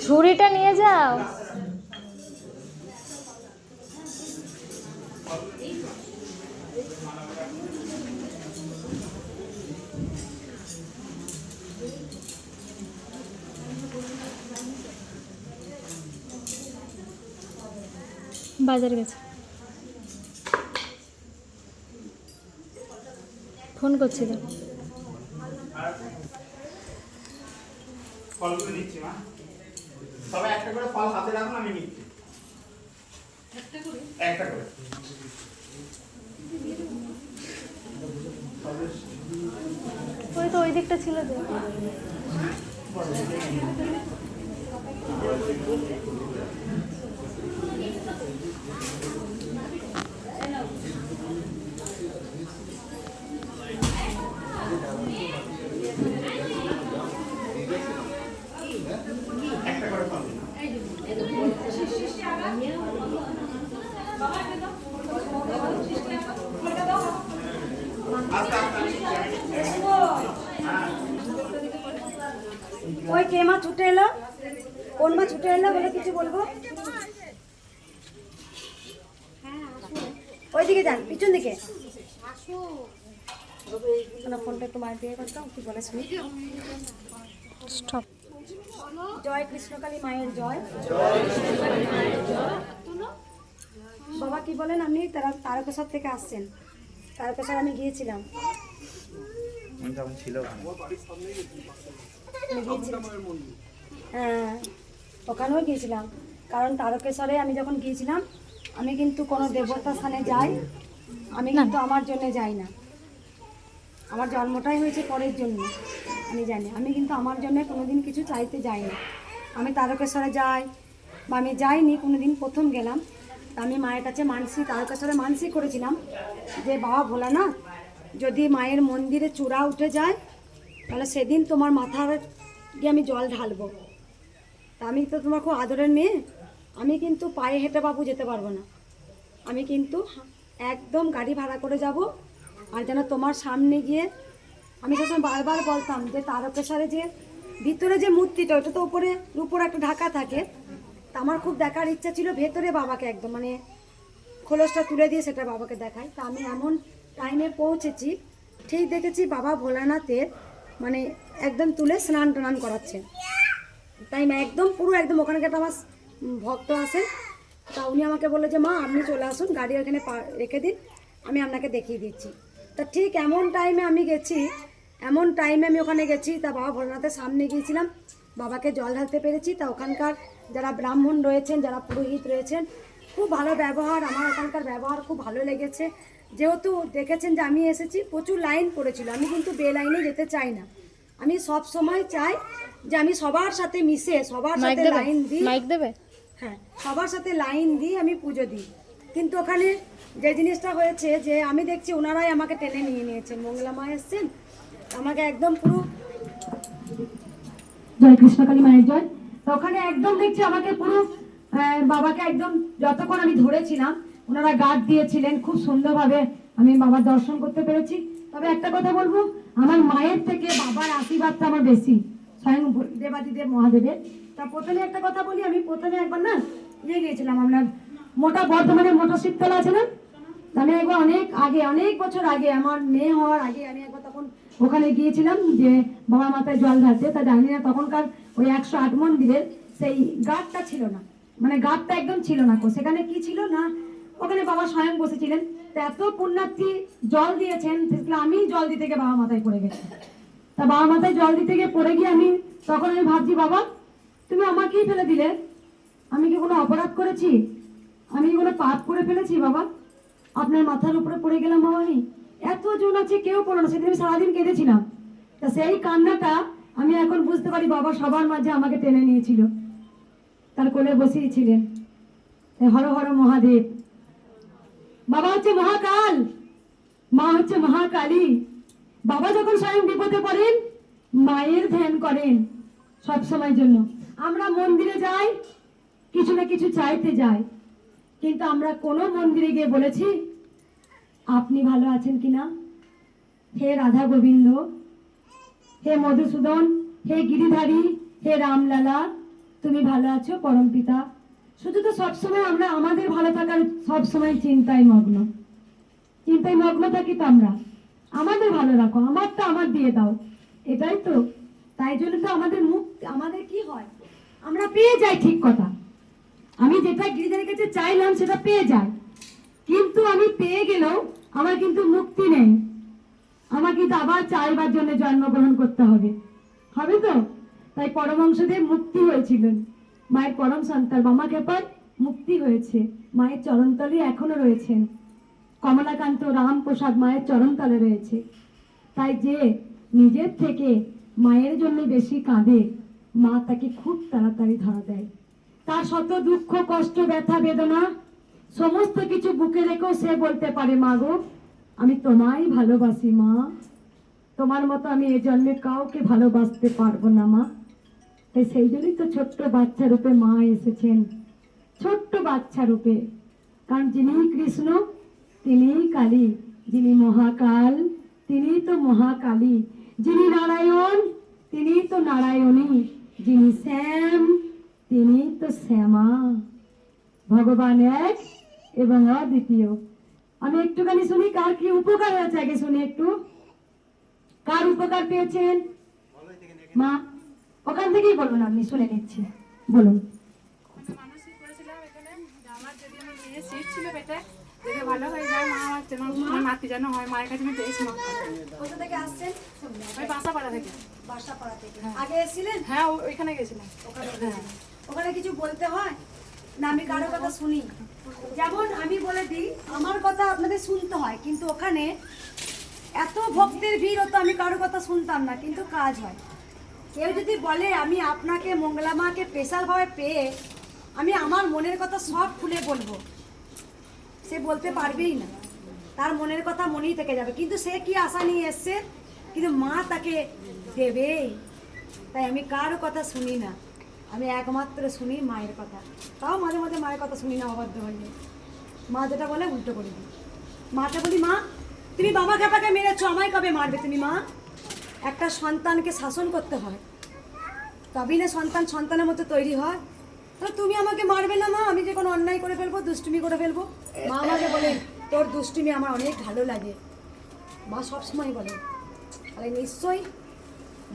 ঝুড়িটা নিয়ে যাও। বাজার গেছে, ফোন করছিল। ফলগুলো নিচ্ছি মা, সবাই একটা করে ফল হাতে রাখুন, আমি নিচ্ছি একটা করে। ওই তো ওই দিকটা ছিল তো। একটা করে ফল ওই কে মা ছুটে এলো, কোন মা ছুটে এলো বলে কিছু বলবো? ওইদিকে যান, পিছন দিকে। ফোনটা একটু মার দিয়ে করতাম, কি বলে শুনি। স্টপ। জয় কৃষ্ণকালী মায়ের জয়। বাবা কি বলেন, আপনি তারকেশ্বর থেকে আসছেন? তারকেশ্বর আমি গিয়েছিলাম। হ্যাঁ, ওখানেও গিয়েছিলাম। কারণ তারকেশ্বরে আমি যখন গিয়েছিলাম, আমি কিন্তু কোনো দেবতার স্থানে যাই, আমি কিন্তু আমার জন্য যাই না। আমার জন্মটাই হয়েছে পরের জন্য, আমি জানি। আমি কিন্তু আমার জন্য কোনোদিন কিছু চাইতে যাই না। আমি তারকেশ্বরে যাই বা আমি যাইনি কোনোদিন, প্রথম গেলাম। আমি মায়ের কাছে মানসিক, তারকেশ্বরে মানসিক করেছিলাম যে বাবা ভোলানাথ, যদি মায়ের মন্দিরে চূড়া উঠে যায় তাহলে সেদিন তোমার মাথার গিয়ে আমি জল ঢালবো। তা আমি তো তোমার খুব আদরের মেয়ে, আমি কিন্তু পায়ে হেঁটে বাবু যেতে পারবো না। আমি কিন্তু একদম গাড়ি ভাড়া করে যাব। আর যেন তোমার সামনে গিয়ে, আমি সবসময় বারবার বলতাম যে তারকেশ্বরে যে ভিতরে যে মূর্তিটা, ওটা তো উপরে উপর একটা ঢাকা থাকে, তা আমার খুব দেখার ইচ্ছা ছিল ভেতরে বাবাকে একদম মানে খোলসটা তুলে দিয়ে সেটা বাবাকে দেখায়। তা আমি এমন টাইমে পৌঁছেছি, ঠিক দেখেছি বাবা ভোলানাথের মানে একদম তুলে স্নান টান করাচ্ছে টাইম, একদম পুরো একদম। ওখানকার আমার ভক্ত আসে, তা উনি আমাকে বললো যে মা আপনি চলে আসুন, গাড়ি ওখানে রেখে দিন, আমি আপনাকে দেখিয়ে দিচ্ছি। তা ঠিক এমন টাইমে আমি গেছি, এমন টাইমে আমি ওখানে গেছি। তা বাবা ভোলানাথের সামনে গিয়েছিলাম, বাবাকে জল ঢালতে পেরেছি। তা ওখানকার যারা ব্রাহ্মণ রয়েছেন, যারা পুরোহিত রয়েছেন, খুব ভালো ব্যবহার। আমার ওখানকার ব্যবহার খুব ভালো লেগেছে। যেহেতু দেখেছেন যে আমি এসেছি, প্রচুর লাইন পড়েছিল। আমি কিন্তু বে লাইনে যেতে চাই না, আমি সব সময় চাই যে আমি সবার সাথে মিশে, সবার সাথে লাইন দিই। মাইক দেবে? হ্যাঁ, সবার সাথে লাইন দিই, আমি পুজো দিই। কিন্তু ওখানে যে জিনিসটা হয়েছে যে আমি দেখছি ওনারাই আমাকে টেনে নিয়ে নিয়েছেন। মঙ্গলা মা এসছেন, আমাকে একদম পুরো জয় কৃষ্ণকালী মায়ের জয়। তো ওখানে একদম দেখছি আমাকে পুরো বাবাকে একদম যতক্ষণ আমি ধরেছিলাম ওনারা গার্ড দিয়েছিলেন, খুব সুন্দরভাবে আমি বাবার দর্শন করতে পেরেছি। তবে একটা কথা বলবো, আমার মায়ের থেকে বাবার আশীর্বাদটা আমার বেশি, স্বয়ং দেবাদিদেব মহাদেবের। তা প্রথমে একটা কথা বলি, আমি প্রথমে একবার না গিয়েছিলাম আপনার মোটা বর্ধমানে মোটর শীততলা আছে না, আমি একবার অনেক আগে, অনেক বছর আগে, আমার মেয়ে হওয়ার আগে আমি একবার তখন ওখানে গিয়েছিলাম যে বাবা মাথায় জল ঢালতে। তা জানি না তখনকার ওই 108 মন্দিরের সেই গার্ডটা ছিল না, মানে গার্ডটা একদম ছিল না। সেখানে কি ছিল না, ওখানে বাবা স্বয়ং বসেছিলেন। তা এত পুণ্যার্থী জল দিয়েছেন, সেগুলো আমি জল দিতে গিয়ে বাবা মাথায় পড়ে গেছি। তা বাবা মাথায় জল দিতে গিয়ে পড়ে গিয়ে তখন আমি ভাবছি, বাবা তুমি আমাকেই ফেলে দিলে, আমি কি কোনো অপরাধ করেছি? আমি কি কোনো পাপ করে ফেলেছি বাবা? আপনার মাথার উপরে পড়ে গেলাম বাবা। আমি এতজন আছে, কেউ পড়লো না। সেদিন আমি সারাদিন কেঁদেছিলাম। তা সেই কান্নাটা আমি এখন বুঝতে পারি, বাবা সবার মাঝে আমাকে টেনে নিয়েছিল, তার কোলে বসিয়েছিলেন। হর হর মহাদেব। বাবা হচ্ছে মহাকাল, মা হচ্ছে মহাকালী। বাবা যখন স্বয়ং বিপদে পড়েন, মায়ের ধ্যান করেন সব সময়ের জন্য। আমরা মন্দিরে যাই, কিছু না কিছু চাইতে যাই, কিন্তু আমরা কোনো মন্দিরে গিয়ে বলেছি আপনি ভালো আছেন কিনা? হে রাধা গোবিন্দ, হে মধুসূদন, হে গিরিধারী, হে রামলালা, তুমি ভালো আছো পরম পিতা? শুধু তো সবসময় আমরা আমাদের ভালো থাকার সবসময় চিন্তায় মগ্ন থাকি। তো আমরা আমাদের ভালো রাখো, আমারটা আমার দিয়ে দাও, এটাই তো। তাই জন্য তো আমাদের কি হয়, আমরা পেয়ে যাই। ঠিক কথা, আমি যেটা গিরিধারীর কাছে চাইলাম সেটা পেয়ে যাই, কিন্তু আমি পেয়ে গেলেও আমার কিন্তু মুক্তি নেই। আমার কিন্তু আবার চাইবার জন্য জন্মগ্রহণ করতে হবে তো। তাই পরমহংসদেব মুক্তি হয়েছিলেন, মায়ের পরম সন্তান বামা খেপার মুক্তি হয়েছে, মায়ের চরণতলে এখনো রয়েছেন। কমলাকান্ত রামপ্রসাদ মায়ের চরণতলে রয়েছে। তাই যে নিজের থেকে মায়ের জন্য বেশি কাঁদে, মা তাকে খুব তাড়াতাড়ি ধরা দেয়। তার শত দুঃখ কষ্ট ব্যথা বেদনা সমস্ত কিছু বুকে রেখেও সে বলতে পারে, মা গো আমি তোমায় ভালোবাসি মা, তোমার মতো আমি এ জন্মে কাউকে ভালোবাসতে পারবো না মা। তাই সেই জন্যই তো ছোট্ট বাচ্চা রূপে মা এসেছেন, ছোট্ট বাচ্চা রূপে। কারণ যিনি কৃষ্ণ তিনি কালী, যিনি মহাকাল তিনি তো মহাকালী, যিনি নারায়ণ তিনি তো নারায়ণী, যিনি শ্যাম তিনি তো শ্যামা। ভগবান এক এবং অদ্বিতীয়। আমি একটুখানি শুনি কার কি উপকার হয়েছে, আগে শুনি একটু। কার উপকার পেয়েছেন? মা, ওখান থেকেই বলুন, আপনি শুনে নিচ্ছি, বলুন। মানসিক করেছিলাম এখানে, আমার যদি আমার মেয়ের সিট ছিল পেটে, যদি ভালো হয়ে যায়, মা আমার যেন নাতি যেন হয়, মায়ের কাছে আমি পেয়েছি। কোথা থেকে আসছেন? ওই বাসাপাড়া থেকে। বাসাপাড়া থেকে আগে এসেছিলেন? হ্যাঁ, ওইখানে গেছিলাম। ওখানে কিছু বলতে হয় না, আমি কারো কথা শুনি। যেমন আমি বলে দিই, আমার কথা আপনাদের শুনতে হয়, কিন্তু ওখানে এত ভক্তের ভিড় হতো, আমি কারো কথা শুনতাম না, কিন্তু কাজ হয়। কেউ যদি বলে আমি আপনাকে মঙ্গলা মাকে স্পেশালভাবে পেয়ে আমি আমার মনের কথা সব খুলে বলবো, সে বলতে পারবেই না। তার মনের কথা মনেই থেকে যাবে, কিন্তু সে কি আশা নিয়ে এসছে, কিন্তু মা তাকে দেবেই। তাই আমি কারো কথা শুনি না, আমি একমাত্র শুনি মায়ের কথা। তাও মাঝে মাঝে মায়ের কথা শুনি না, অবাধ্য হয়ে মা যেটা বলে উল্টো করে দিই। মাকে বলি, মা তুমি বাবা খেপাকে মেরেছো, আমায় কবে মারবে তুমি? মা, একটা সন্তানকে শাসন করতে হয়, তবেই না সন্তান সন্তানের মতো তৈরি হয়। তাহলে তুমি আমাকে মারবে না মা, আমি যে কোনো অন্যায় করে ফেলবো, দুষ্টুমি করে ফেলবো? মা আমাকে বলে, তোর দুষ্টুমি আমার অনেক ভালো লাগে। মা সবসময় বলে, তাহলে নিশ্চয়ই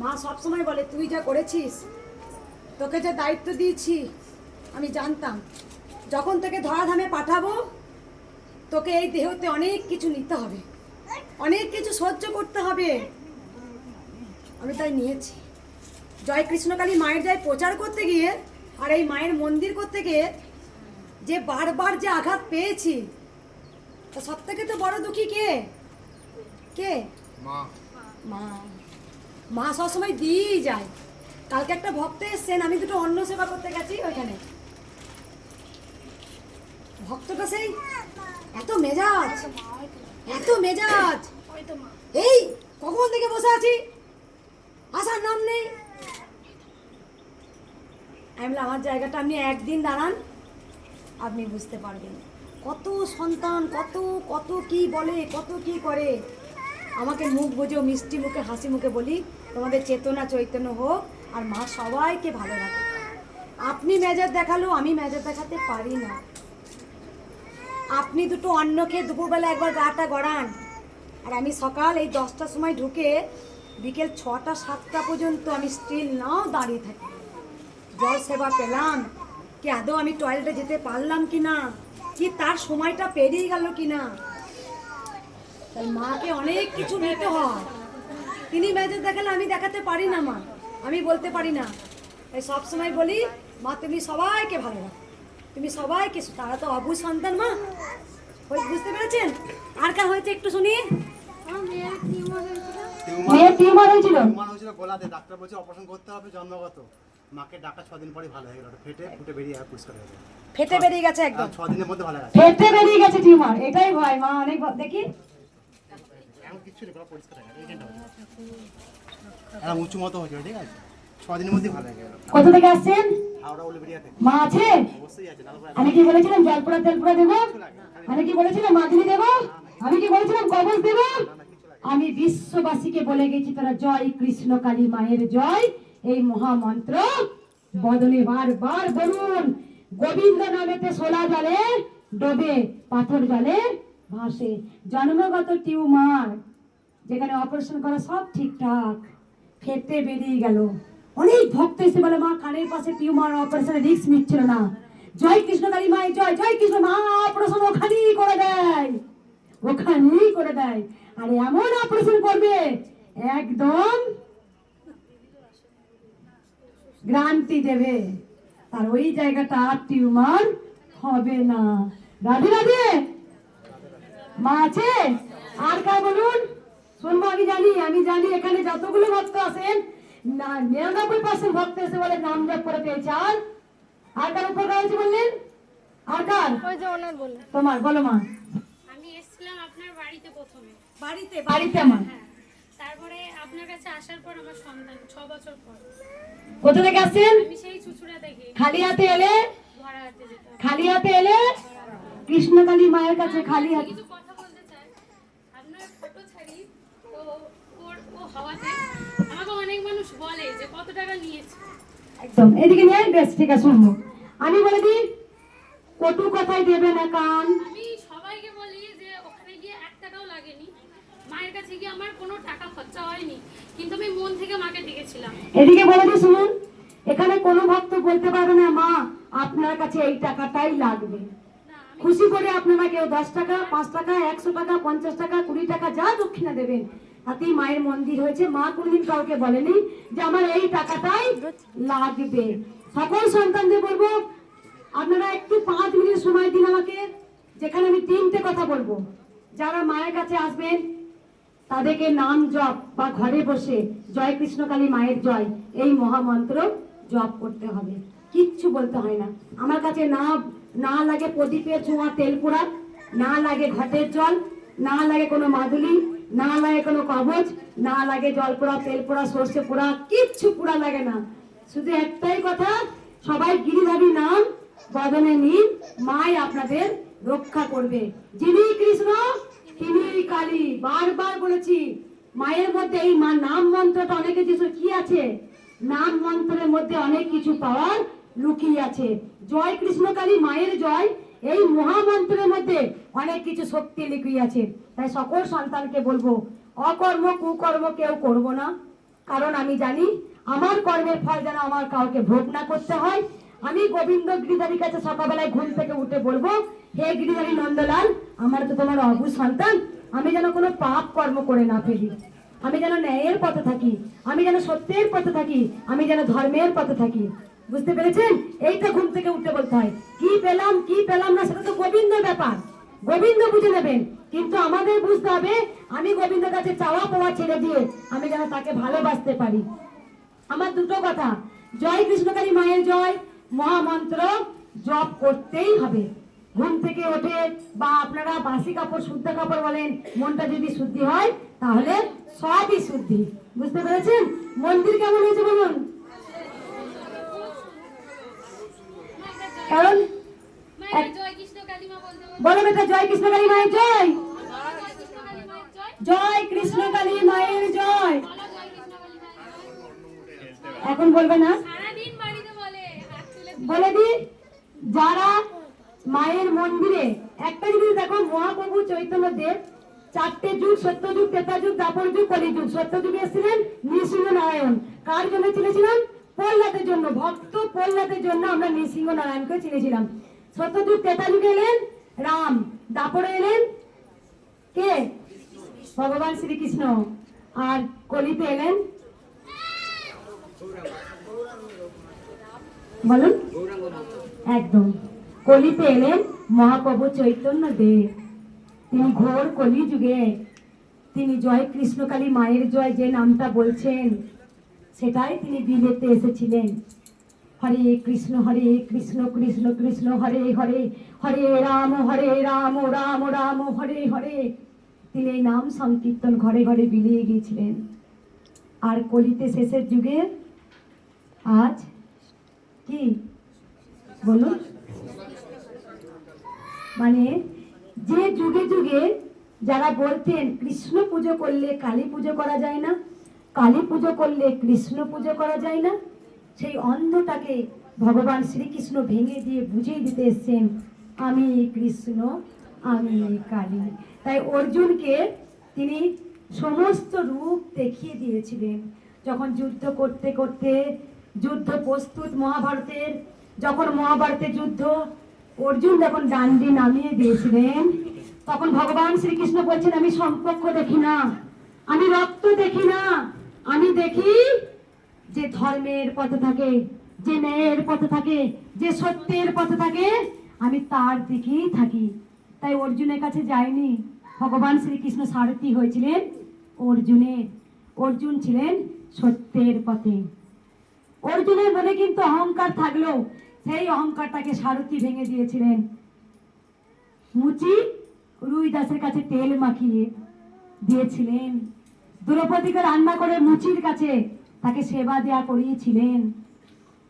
মা সবসময় বলে, তুই যা করেছিস, তোকে যে দায়িত্ব দিয়েছি আমি জানতাম, যখন তোকে ধরাধামে পাঠাবো তোকে এই দেহতে অনেক কিছু নিতে হবে, অনেক কিছু সহ্য করতে হবে। আমি তাই নিয়েছি। জয় কৃষ্ণকালী মায়ের জয় প্রচার করতে গিয়ে আর এই মায়ের মন্দির করতে গিয়ে যে বারবার যে আঘাত পেয়েছি, তা সব থেকে তো বড় দুঃখী কে? কে? মা। মা, মা সবসময় দিয়েই যায়। কালকে একটা ভক্ত এসছেন, আমি দুটো অন্ন সেবা করতে গেছি, ওইখানে ভক্তটা সেই এত মেজাজ, এত মেজাজ, এই কখন থেকে বসে আছি, আসার নাম নেই। আমি বললাম, আমার জায়গাটা আপনি একদিন দাঁড়ান, আপনি বুঝতে পারবেন কত সন্তান কত কত কি বলে, কত কি করে। আমাকে মুখ বুঝেও মিষ্টি মুখে হাসি মুখে বলি, তোমাদের চেতনা চৈতন্য হোক আর মা সবাইকে ভালো রাখে। আপনি মেজাজ দেখালেও আমি মেজাজ দেখাতে পারি না। আপনি দুটো অন্ন খেয়ে দুপুরবেলা একবার গাটা গড়ান, আর আমি সকাল এই 10টার সময় ঢুকে বিকেল 6টা 7টা পর্যন্ত আমি স্টিল নাও দাঁড়িয়ে থাকি। জল সেবা পেলাম কি, আদৌ আমি টয়লেটে যেতে পারলাম কি না, কি তার সময়টা পেরিয়ে গেল কি না, তাই মাকে অনেক কিছু নিতে হয়। তিনি মেজর দেখালে আমি দেখাতে পারি না মা, আমি বলতে পারি না। তাই সবসময় বলি মা তুমি সবাইকে ভালো রাখো, তুমি সবাইকে, তারা তো অবুঝ সন্তান মা। বুঝতে পেরেছেন? আর কার হয়েছে একটু শুনি। মেয়ের টিউমার হয়েছিল, গোলাতে, ডাক্তার বলছে অপারেশন করতে হবে জন্মগত। মাকে ডাকা 6 দিন পরে ভালো হয়ে গেল, ফেটে ফুটে বেরিয়ে পরিষ্কার হয়ে গেল, ফেটে বেরিয়ে গেছে একদম, 6 দিনের মধ্যে ভালো গেছে, ফেটে বেরিয়ে গেছে টিউমার। এটাই ভয় মা, অনেক দেখি এখন কিচ্ছু নেই, পরিষ্কার হয়ে গেছে, এইখানটা এখন উঁচু মতো হয়েছে, ঠিক আছে, 6 দিনের মধ্যে ভালো হয়ে গেল। কোথা থেকে আসছেন? হাওড়া উলুবেড়িয়া থেকে। মা আছে? অবশ্যই আছে। আমি কি বলেছিলাম জলপুরা তেলপুরা দেবো? আমি কি বলেছিলাম মাদুলি দেবো? আমি কি বলেছিলাম কবচ দেবো? আমি বিশ্ববাসীকে বলে গেছি তোরা জয় কৃষ্ণ কালী মায়ের জয় এই মহামন্ত্র বদনে বারবার বলুন। গোবিন্দ নামেতে সোলা জলে ডোবে, পাথর জলে ভাসে। জন্মগত টিউমার, যেখানে অপারেশন করা সব ঠিকঠাক, ফেটে বেরিয়ে গেল। অনেক ভক্ত এসে বলে মা কানের পাশে টিউমার, অপারেশনের রিস্ক নিচ্ছিল না। জয় কৃষ্ণ কালী মায়ের জয়, জয় কৃষ্ণ। মা অপারেশন ওখানেই করে দেয়, ওখানেই করে দেয়। আর এমন অপারেশন করবে একদম গ্যারান্টি দেবে, আর ওই জায়গাটা আর টিউমার হবে না। রাধে রাধে। মা আছে? আর কার বলুন শুনবো। আমি জানি এখানে যতগুলো ভক্ত আছেন না 99% ভক্ত এসে বলে নাম জপ করে পেয়েছে। আর কার উপকার হয়েছে বললেন? আর কার? ওই যে ওনার বললেন। তোমার বলো মা। আমি এসেছিলাম আপনার বাড়িতে প্রথমে। বাড়িতে আমার। হ্যাঁ, তারপরে আপনার কাছে আসার পর আমার সন্তান 6 বছর পর। কোথা থেকে আসছেন? আমি সেই চুচুড়া থেকে খালি হাতে এলে? ভরা হাতে যেতাম। খালি হাতে এলে কৃষ্ণকালী মায়ের কাছে খালি হাতে। কিছু কথা বলতে চাই। আপনার ফটো ছাড়ি তো ও হওয়াতে আমাকে অনেক মানুষ বলে যে কত টাকা নিয়েছে। একদম এদিকে নিয়ে বেশ, ঠিক আছে শুনবো। আমি বলে দিই কটু কথাই দেবে না কান। আমি সবাইকে বলি যে ওখানে গিয়ে 1 টাকাও লাগেনি, মায়ের কাছে গিয়ে আমার কোনো টাকা খরচা হয়নি, কিন্তু আমি মন থেকে মাকে ডেকেছিলাম। এদিকে বলে দিই শুনুন, এখানে কোনো ভক্ত বলতে পারবে না মা আপনার কাছে এই টাকাটাই লাগবে। খুশি করে আপনারা কেউ 10 টাকা, 5 টাকা, 100 টাকা, 50 টাকা, 20 টাকা যা দক্ষিণা দেবেন, তাতেই মায়ের মন্দির হয়েছে। মা কোনদিন কাউকে বলেনি যে আমার এই টাকাটাই লাগবে। সকল সন্তানদের বলবো আপনারা একটু 5 মিনিট সময় দিন আমাকে, যেখানে আমি 3টে কথা বলবো। যারা মায়ের কাছে আসবেন তাদেরকে নাম জপ বা ঘরে বসে জয় কৃষ্ণ কালী মায়ের জয় এই মহামন্ত্র জপ করতে হবে, কিচ্ছু বলতে হয় না। আমার কাছে না লাগে প্রদীপের ছোঁয়া তেল পোড়া, না লাগে ঘটের জল, না লাগে কোনো মাদুলি, না লাগে কোনো কবচ, না লাগে জল পোড়া, তেল পোড়া, সর্ষে পোড়া, কিচ্ছু পোড়া লাগে না। শুধু একটাই কথা, সবাই গিরিধারী নাম বদনে নিন, মাই আপনাদের রক্ষা করবে। যিনি কৃষ্ণ তিনি কালী। বারবার বলেছি মায়ের মধ্যে এই নাম মন্ত্রটা অনেকে কিছু কি আছে, নাম মন্ত্রের মধ্যে অনেক কিছু পাওয়ার লুকিয়ে আছে। জয় কৃষ্ণ কালী মায়ের জয় এই মহামন্ত্রের মধ্যে অনেক কিছু শক্তি লুকিয়ে আছে। তাই সকল সন্তানকে বলবো অকর্ম কুকর্ম কেউ করব না, কারণ আমি জানি আমার কর্মের ফল যেন আমার কাউকে ভোগ না করতে হয়। আমি গোবিন্দ গিরিধারীর কাছে সকালবেলায় ঘুম থেকে উঠে বলবো হে গিরিধারী নন্দলাল, আমার তো তোমার অবুঝ সন্তান, আমি যেন কোনো পাপ কর্ম করে না ফেলি, আমি যেন ন্যায়ের পথে থাকি, আমি যেন সত্যের পথে থাকি, আমি যেন ধর্মের পথে থাকি। বুঝতে পেরেছেন? এইটা ঘুম থেকে উঠতে বলতে হয়। কি পেলাম না সেটা তো গোবিন্দের ব্যাপার, গোবিন্দ বুঝে নেবেন। কিন্তু আমাদের বুঝতে হবে আমি গোবিন্দের কাছে চাওয়া পাওয়া ছেড়ে দিয়ে আমি যেন তাকে ভালোবাসতে পারি। আমার দুটো কথা, জয় কৃষ্ণকালী মায়ের জয় মহামন্ত্র জপ করতেই হবে। ঘুম থেকে ওঠে বা আপনারা বাসি কাপড় শুদ্ধ কাপড় বলেন, মনটা যদি শুদ্ধি হয় তাহলে সবই শুদ্ধি। বুঝতে পেরেছেন? মন্দির কেমন হয়েছে বলুন? কারণ জয় কৃষ্ণ কালী মা বলতে বলো বেটা জয় কৃষ্ণকালী মায়ের জয়, জয় কৃষ্ণ কালী মায়ের জয়, জয় কৃষ্ণকালী মায়ের জয়। বলো জয় কৃষ্ণ কালী মায়ের জয়। এখন বলবে না? সারাদিন বাড়িতে বলে, হাত তুলে বলে দি যারা মায়ের মন্দিরে একটা জিনিস দেখো, মহাপ্রভু চৈতন্যদেব 4টে যুগ, সত্যযুগ, ত্রেতাযুগ, দ্বাপর যুগ, কলিযুগ। সত্যযুগে এসেছিলেন নৃসিংহ নারায়ণ। কার জন্য চিনেছিলাম? প্রহ্লাদের জন্য। ভক্ত প্রহ্লাদের জন্য আমরা নৃসিংহ নারায়ণকে চিনেছিলাম। সত্যযুগ ত্রেতাযুগে এলেন রাম, দ্বাপরে এলেন কে? ভগবান শ্রীকৃষ্ণ আর কলিতে এলেন, বলুন একদম, কলিতে এলেন মহাপ্রভু চৈতন্য দেব। তিনি ঘোর কলি যুগে তিনি জয় কৃষ্ণকালী মায়ের জয় যে নামটা বলছেন সেটাই তিনি বিলেতে এসেছিলেন। হরে কৃষ্ণ কৃষ্ণ কৃষ্ণ হরে হরে, হরে রাম রাম রাম হরে হরে। তিনি এই নাম সংকীর্তন ঘরে ঘরে বিলিয়ে গিয়েছিলেন। আর কলিতে শেষের যুগে আজ কি বলুন, মানে যে যুগে যুগে যারা বলতেন কৃষ্ণ পুজো করলে কালী পুজো করা যায় না, কালী পুজো করলে কৃষ্ণ পুজো করা যায় না, সেই অন্ধটাকে ভগবান শ্রীকৃষ্ণ ভেঙে দিয়ে বুঝিয়ে দিতে এসছেন আমি কৃষ্ণ আমি কালী। তাই অর্জুনকে তিনি সমস্ত রূপ দেখিয়ে দিয়েছিলেন। যখন যুদ্ধ করতে করতে যুদ্ধ প্রস্তুত মহাভারতের, যখন মহাভারতের যুদ্ধ অর্জুন যখন ডান্ডি নামিয়ে দিয়েছিলেন, তখন ভগবান শ্রীকৃষ্ণ বলছেন আমি সম্পর্ক দেখি না, আমি রক্ত দেখি না, আমি দেখি যে ধর্মের পথে থাকে, যে ন্যায়ের পথে থাকে, যে সত্যের পথে থাকে, আমি তার দিকেই থাকি। তাই অর্জুনের কাছে যায়নি, ভগবান শ্রীকৃষ্ণ সারথি হয়েছিলেন অর্জুনের। অর্জুন ছিলেন সত্যের পথে। অর্জুনের মনে কিন্তু অহংকার থাকলেও সেই অহংকারটাকে সারথি ভেঙে দিয়েছিলেন। মুচি রুই দাসের কাছে তেল মাখিয়ে দিয়েছিলেন, দ্রৌপদীকে রান্না করে মুচির কাছে তাকে সেবা দেয়া করিয়েছিলেন।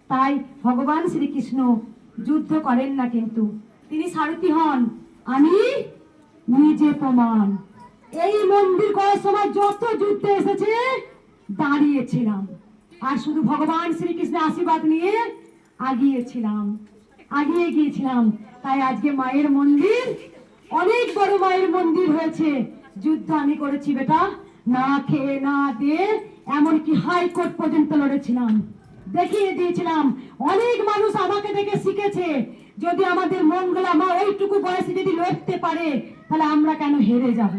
তাই ভগবান শ্রীকৃষ্ণ যুদ্ধ করেন না, কিন্তু তিনি সারথি হন। আমি নিজে প্রমাণ, এই মন্দির করার সময় যত যুদ্ধে এসেছে দাঁড়িয়েছিলাম, আর শুধু ভগবান শ্রীকৃষ্ণের আশীর্বাদ নিয়ে আগিয়ে গিয়েছিলাম। তাই আজকে মায়ের মন্দির অনেক বড় মায়ের মন্দির হয়েছে। যুদ্ধ আমি করেছি বেটা, না খেয়ে না দিয়ে, এমনকি হাইকোর্ট পর্যন্ত লড়েছিলাম, দেখিয়ে দিয়েছিলাম। অনেক মানুষ আমাকে দেখে শিখেছে, যদি আমাদের মঙ্গলা মা ওইটুকু বয়সে যদি লড়তে পারে, তাহলে আমরা কেন হেরে যাব?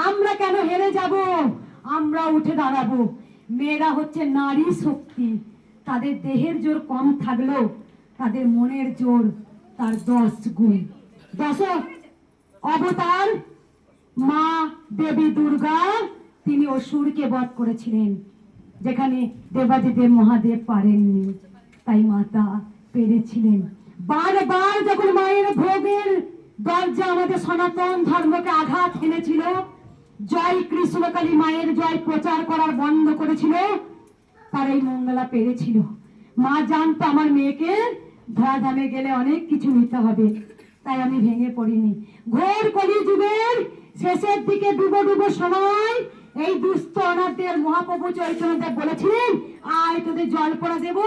আমরা কেন হেরে যাব? আমরা উঠে দাঁড়াবো। মেয়েরা হচ্ছে নারী শক্তি, তাদের দেহের জোর কম থাকলেও তাদের মনের জোর তার 10 গুণ। 10 অবতার মা দেবী দুর্গা তিনি অসুরকে বধ করেছিলেন, যেখানে দেবাদিদেব মহাদেব পারেননি, তাই মাতা পেরেছিলেন। বারবার যখন মায়ের ভোগের দরজা আমাদের সনাতন ধর্মকে আঘাত এনেছিল, জয় কৃষ্ণকালী মায়ের জয় প্রচার করার বন্ধ করেছিল, তার এই মঙ্গলা পেরেছিল। মা জানতো আমার মেয়েকে ধরাধামে গেলে অনেক কিছু নিতে হবে, তাই আমি ভেঙে পড়িনি। ঘোর কলিযুগের শেষের দিকে ডুবো সময় এই দুস্থ অনাথদের মহাপ্রভু চৈতন্যদেব বলেছিলেন আয় তোদের জল পড়া দেব।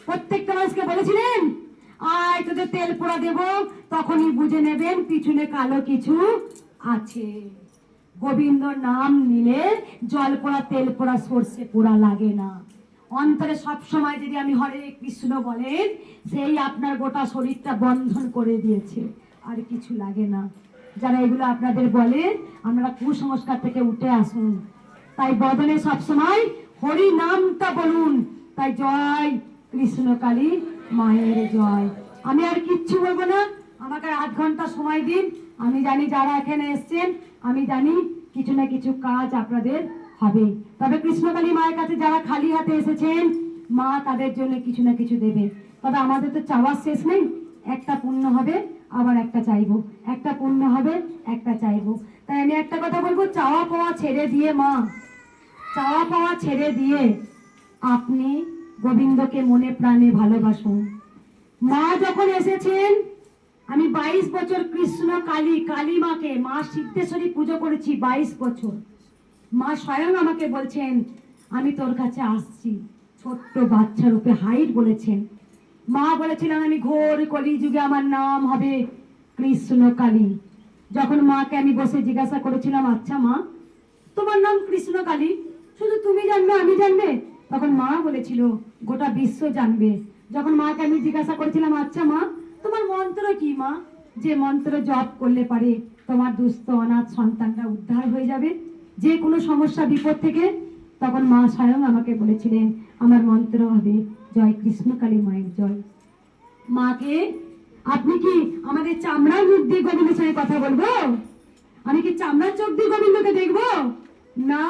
প্রত্যেকটা মানুষকে বলেছিলেন আয় তোদের তেল পোড়া দেব, তখনই বুঝে নেবেন পিছনে কালো কিছু আছে। গোবিন্দ নাম নিলে জল পোড়া তেল পোড়া সর্ষে পোড়া লাগে না। অন্তরে সব সময় যদি আমি হরে কৃষ্ণ বলেন, সেই আপনার গোটা শরীরটা বন্ধন করে দিয়েছে, আর কিছু লাগে না। যারা এগুলো আপনাদের বলে, আপনারা কুসংস্কার থেকে উঠে আসুন। তাই বদনে সবসময় হরি নামটা বলুন। তাই জয় কৃষ্ণকালী মায়ের জয়। আমি আর কিচ্ছু বলবো না, আমাকে 8 ঘন্টা সময় দিন। আমি জানি যারা এখানে এসছেন, আমি জানি কিছু না কিছু কাজ আপনাদের হবে। তবে কৃষ্ণকালী মায়ের কাছে যারা খালি হাতে এসেছেন, মা তাদের জন্য কিছু না কিছু দেবে। তবে আমাদের তো চাওয়ার শেষ নেই, একটা পূর্ণ হবে আবার একটা চাইবো, একটা পূর্ণ হবে একটা চাইবো। তাই আমি একটা কথা বলবো, চাওয়া পাওয়া ছেড়ে দিয়ে মা, চাওয়া পাওয়া ছেড়ে দিয়ে আপনি গোবিন্দকে মনে প্রাণে ভালোবাসুন। মা যখন এসেছেন, আমি 22 বছর কৃষ্ণ কালী মাকে, মা সিদ্ধেশ্বরী পুজো করেছি 22 বছর। মা স্বয়ং আমাকে বলছেন আমি তোর কাছে আসছি, ছোট্ট বাচ্চা রূপে হাইট বলেছেন। মা বলেছিলেন আমি ঘোর কলি যুগে আমার নাম হবে কৃষ্ণকালী। যখন মাকে আমি বসে জিজ্ঞাসা করেছিলাম আচ্ছা মা তোমার নাম কৃষ্ণকালী, শুধু তুমি জানবে আমি জানবে? তখন মা বলেছিল গোটা বিশ্ব জানবে। যখন মাকে আমি জিজ্ঞাসা করেছিলাম আচ্ছা মা তোমার মন্ত্র কি মা, যে মন্ত্র জপ করলে পারে তোমার দুস্থ অনাথ সন্তানটা উদ্ধার হয়ে যাবে যে কোনো সমস্যা বিপদ থেকে। তখন মা স্বয়ং আমাকে বলেছিলেন, আমার মন্ত্র হবে জয় কৃষ্ণকালী মায়ের জয়। মাকে আপনি কি আমাদের চামড়ার মুখ দিয়ে গোবিন্দের সঙ্গে কথা বলবো? আমি কি চামড়ার চোখ দিয়ে গোবিন্দকে দেখবো? না,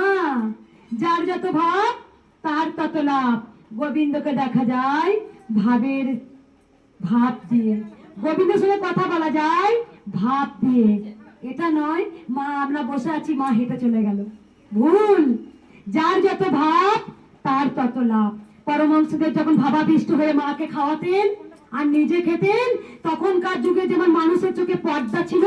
যার যত ভাব তার তত লাভ। গোবিন্দকে দেখা যায় ভাবের ভাব দিয়ে, গোবিন্দের সঙ্গে কথা বলা যায় ভাব দিয়ে। এটা নয় মা আমরা বসে আছি মা হেঁটে চলে গেল, ভুল। যার যত ভাব তার তত লাভ। পরমহংসদেব যখন ভাবাবিষ্ট হয়ে মাকে খাওয়াতেন আর নিজে খেতেন, তখনকার যুগে যেমন মানুষের চোখে পর্দা ছিল,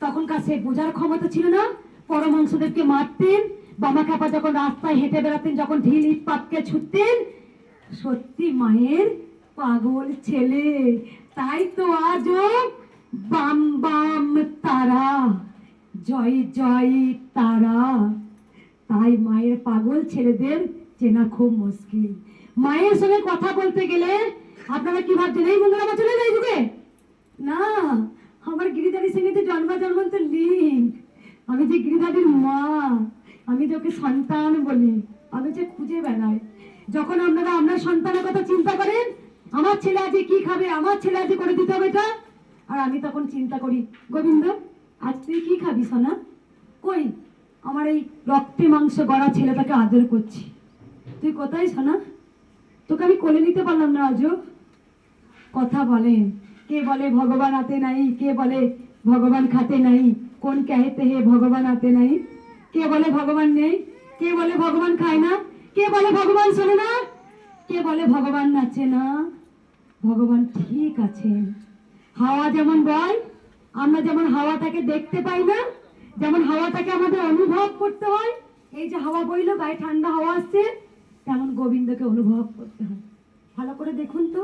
তখনকার সে বোঝার ক্ষমতা ছিল না। পরমহংসদেবকে মারতেন, বামা কাপা যখন রাস্তায় হেঁটে বেড়াতেন, যখন ঢিল ইট পাটকে ছুটতেন, সত্যি মায়ের পাগল ছেলে। তাই তো আজও বাম বাম তারা, জয় জয় তারা। তাই মায়ের পাগল ছেলেদের চেনা খুব মুশকিল। মায়ের সঙ্গে কথা বলতে গেলে আপনারা কি ভাবছেন এই বন্ধুরা আমার চলে যায় যুগে? না, আমার গিরিধারীর সঙ্গে যে জন্মান্তর লিঙ্ক। আমি যে গিরিধারীর মা, আমি যে ওকে সন্তান বলি, আমি যে খুঁজে বেড়াই। যখন আপনারা আপনার সন্তানের কথা চিন্তা করেন, আমার ছেলে আজকে কি খাবে, আমার ছেলে আজকে করে দিতে হবে এটা, আর আমি তখন চিন্তা করি গোবিন্দ আজ তুই কি খাবি সোনা? কই আমার এই রক্তে মাংস গড়া ছেলেটাকে আদর করছি, তুই কোথায় সোনা? তোকে আমি কোলে নিতে পারলাম না আজও। কথা বলেন, কে বলে ভগবান আতে নাই, কে বলে ভগবান খাতে নাই, কোন कहते হে ভগবান আতে নাই। কে বলে ভগবান নেই, কে বলে ভগবান খায় না, কে বলে ভগবান শোনে না, কে বলে ভগবান নাচে না। ভগবান ঠিক আছেন। হাওয়া যেমন বয়, আমরা যেমন হাওয়াটাকে দেখতে পাই না, যেমন হাওয়াটাকে আমাদের অনুভব করতে হয়। এই যে হাওয়া বইলো, গায়ে ঠান্ডা হাওয়া আসছে, তেমন গোবিন্দকে অনুভব করতে হয়। ভালো করে দেখুন তো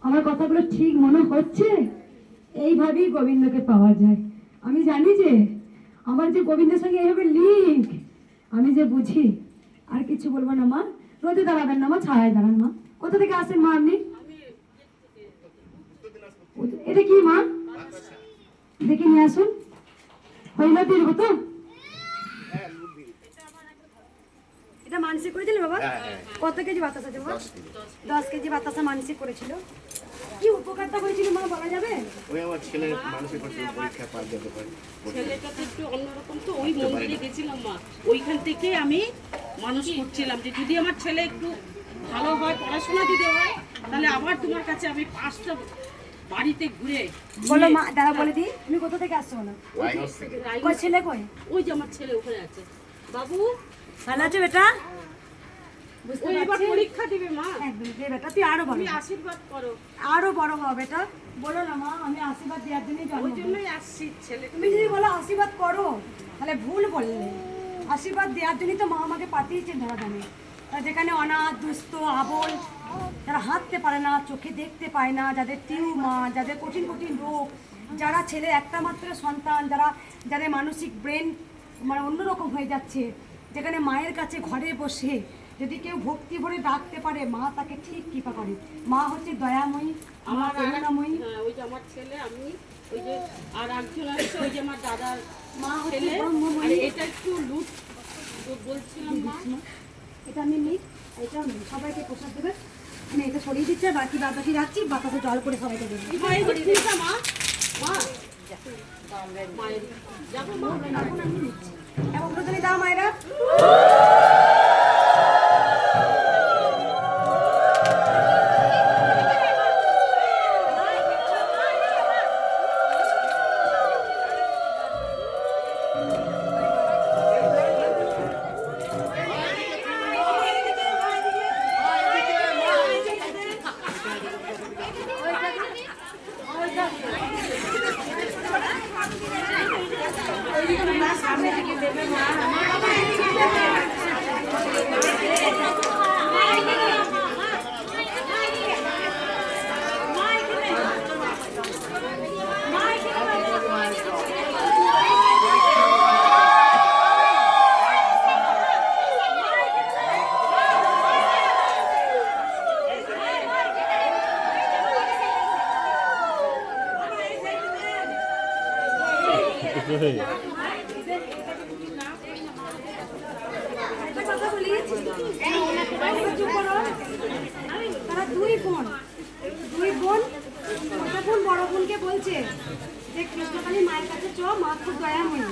আমার কথাগুলো ঠিক মনে হচ্ছে? এইভাবেই গোবিন্দকে পাওয়া যায়। আমি জানি যে আমার যে গোবিন্দের সঙ্গে এইভাবে লিঙ্ক, আমি যে বুঝি। আর কিছু বলবো না মা, রোদে দাঁড়াবেন না মা, ছায়ায় দাঁড়ান মা। কোথা থেকে আসেন মা আপনি? এটা কি মা? দেখে নিয়ে আসুন। হইলো দিব তো? এটা মানসিক করেছিল বাবা? কত কেজি বাতাসা আছে বাবা? 10 কেজি বাতাসা মানসিক করেছিল। কি উপকারটা হয়েছিল মা বলা যাবে? ওই আমার ছেলের মানসিক পরীক্ষা পাস যেতে পারে। ছেলেটা তো একটু অন্যরকম, তো ওই মন্দিরে গেছিলাম মা, ওইখান থেকে আমি মানুষ করছিলাম যে যদি আমার ছেলে একটু ভালো হয়, পড়াশোনা যদি হয়, তাহলে আবার তোমার কাছে আমি 5টা বাড়িতে ঘুরে। বলো মা, দাঁড়া বলে দিই, তুমি কোথা থেকে আসছো না? কই ছেলে কই? ওই যে আমার ছেলে ওখানে আছে। বাবু ভালো আছে বেটা? বুঝতে ওই এবার পারছি। পরীক্ষা দিবে মা, একদম রে বেটা, তুই আরো বড় তুমি হ। আশীর্বাদ করো। আরো বড় হ বেটা। বলো না মা, আমি আশীর্বাদ দেওয়ার জন্যই জন্ম ওই দিয়েছি। জন্যই আসছি ছেলে। তুমি যদি বলো আশীর্বাদ করো, তাহলে ভুল বললে। আশীর্বাদ দেওয়ার জন্যই তো মা আমাকে পাঠিয়েছেন ধরা দামে। যেখানে অনাথ দুস্থ আবল, যারা হাঁটতে পারে না, চোখে দেখতে পায় না, যাদের টিউমার, যাদের কঠিন কঠিন রোগ, যারা ছেলে একটা মাত্র সন্তান, যাদের মানসিক ব্রেন মানে অন্যরকম হয়ে যাচ্ছে, যেখানে মায়ের কাছে ঘরে বসে যদি কেউ ভক্তি ভরে ডাকতে পারে, মা তাকে ঠিক কৃপা করে। মা হচ্ছে দয়াময়ী, আমার করুণাময়ী। হ্যাঁ, ওই যে আমার ছেলে, আমি ওই যে আর একজন আছে, ওই যে আমার দাদার মা হচ্ছে ছেলে। ব্রহ্মময়ী। আর এটা একটু লুট বলছিলাম মা। এটা আমি নিই, এটা আমি সবাইকে প্রসাদ দেবে। আমি এটা সরিয়ে দিচ্ছি, আর বাকি বাতাসি রাখছি, বাতাসে জল করে সবাইকে দেবো। মা এই যে ফুলটা মা, মা মায়ের যাবো মা। এখন আমি নিচ্ছি। এবং প্রথমে দাও মায়েরা। প্লিজ, চুপ করো। তারা দুই বোন, ছোট বোন বড় বোনকে বলছে যে কৃষ্ণকালী মায়ের কাছে চ, মা খুব দয়াময়ী,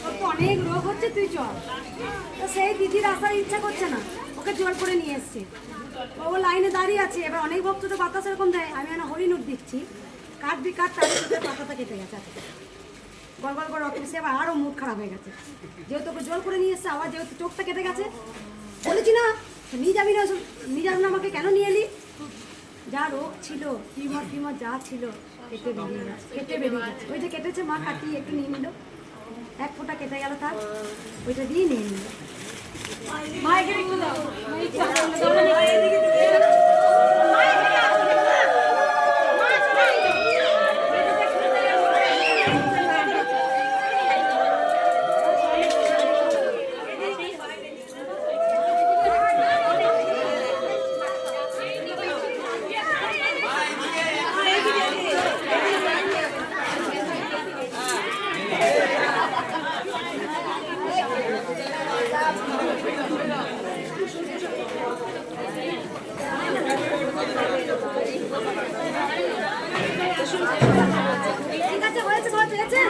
তোর তো অনেক রোগ হচ্ছে, তুই চ। তো সেই দিদির আসার ইচ্ছা করছে না, ওকে জোর করে নিয়ে এসছে। ও লাইনে দাঁড়িয়ে আছে, এবার অনেক ভক্ত তো বাতাস এরকম দেয়, আমি না হরিণুর দিচ্ছি, কাটবি কাট, তাদের সাথে পাতাটা কেটে গেছে, গল গল করে রক্ত এসে আবার আরও মুড খারাপ হয়ে গেছে। যেহেতু ওকে জোর করে নিয়ে এসছে, আবার যেহেতু চোখটা কেটে গেছে, বলেছি না নিয়ে যাবি না, নিয়ে যাবি না, আমাকে কেন নিয়ে এলি? যা রোগ ছিল, টিউমার যা ছিল কেটে বেরিয়ে গেছে। ওই যে কেটেছে, মা কাটিয়ে একটু নিয়ে নিল, এক ফোঁটা কেটে গেল, তার ওইটা দিয়ে নিয়ে নিল। মা এখানে একটু দাও। ঠিক আছে, হয়েছে, সবাই পেয়েছে।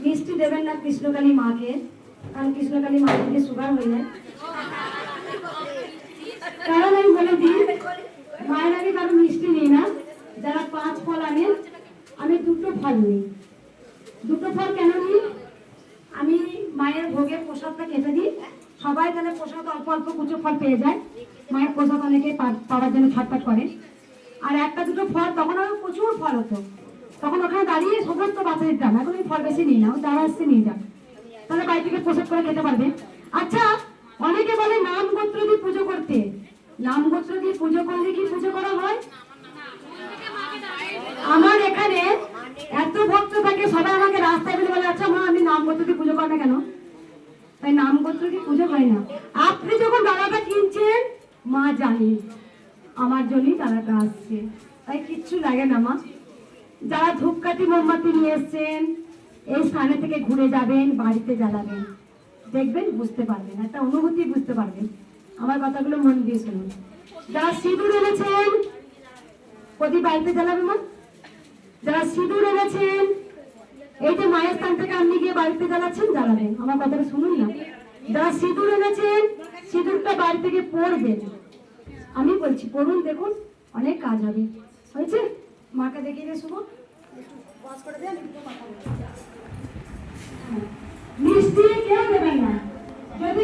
মিষ্টি দেবেন না কৃষ্ণকালী মাকে, কারণ কৃষ্ণকালী মা থেকে সুগার হয়ে যায়। কারণ আমি বলে দিই, মায়ের আগে কারো মিষ্টি নিই না। যারা 5 ফল আনেন, আমি 2টো ফল নিই। 2টো ফল কেন নিই? আমি মায়ের ভোগে প্রসাদটা কেটে দিই, সবাই তাহলে প্রসাদ অল্প অল্প কুচো ফল পেয়ে যায়। মায়ের প্রসাদ অনেকে পাওয়ার জন্য ছটফট করে। আর 1টা 2টো ফল, তখন আরো প্রচুর ফল হতো, তখন ওখানে দাঁড়িয়ে সমস্ত বাচ্চা দিতাম। এখন আমি ফল বেশি নিই না, যারা আসছে নিয়ে যান, তাহলে বাড়ি থেকে প্রসাদ করে খেতে পারবে। আচ্ছা, অনেকে বলে নাম গোত্র দিয়ে পুজো করতে। নাম গোত্র দিয়ে পুজো করলে কি পুজো করা হয়? আমার এখানে এত ভক্ত থাকে, সবাই আমাকে রাস্তায় বলে বলে, আচ্ছা মা আমি নাম গোত্র দিয়ে পুজো করবে কেন? তাই নাম গোত্র দিয়ে পুজো হয় না। আপনি যখন ডালাটা কিনছেন, মা জানি আমার জন্যই ডালাটা আসছে, তাই কিচ্ছু লাগে না মা। যারা ধূপকাঠি মোমবাতি নিয়ে এসছেন, এই স্থানে থেকে ঘুরে যাবেন, বাড়িতে জ্বালাবেন, দেখবেন বুঝতে পারবেন, একটা অনুভূতি বুঝতে পারবেন। আমার কথাগুলো মন দিয়ে শুনুন। যারা সিঁদুর এনেছেন, প্রদীপ বাড়িতে জ্বালাবেন মা। যারা সিঁদুর এনেছেন, এই যে মায়ের স্থান থেকে আপনি গিয়ে বাড়িতে জ্বালাচ্ছেন, জ্বালাবেন। আমার কথাটা শুনুন না। যারা সিঁদুর এনেছেন, সিঁদুরটা বাড়ি থেকে পড়বেন। আমি বলছি পড়ুন, দেখুন অনেক কাজ হবে। হয়েছে? মাকে দেখিয়ে দিয়ে শুভ করে দেন, মিষ্টি কেউ দেবেন না। যদি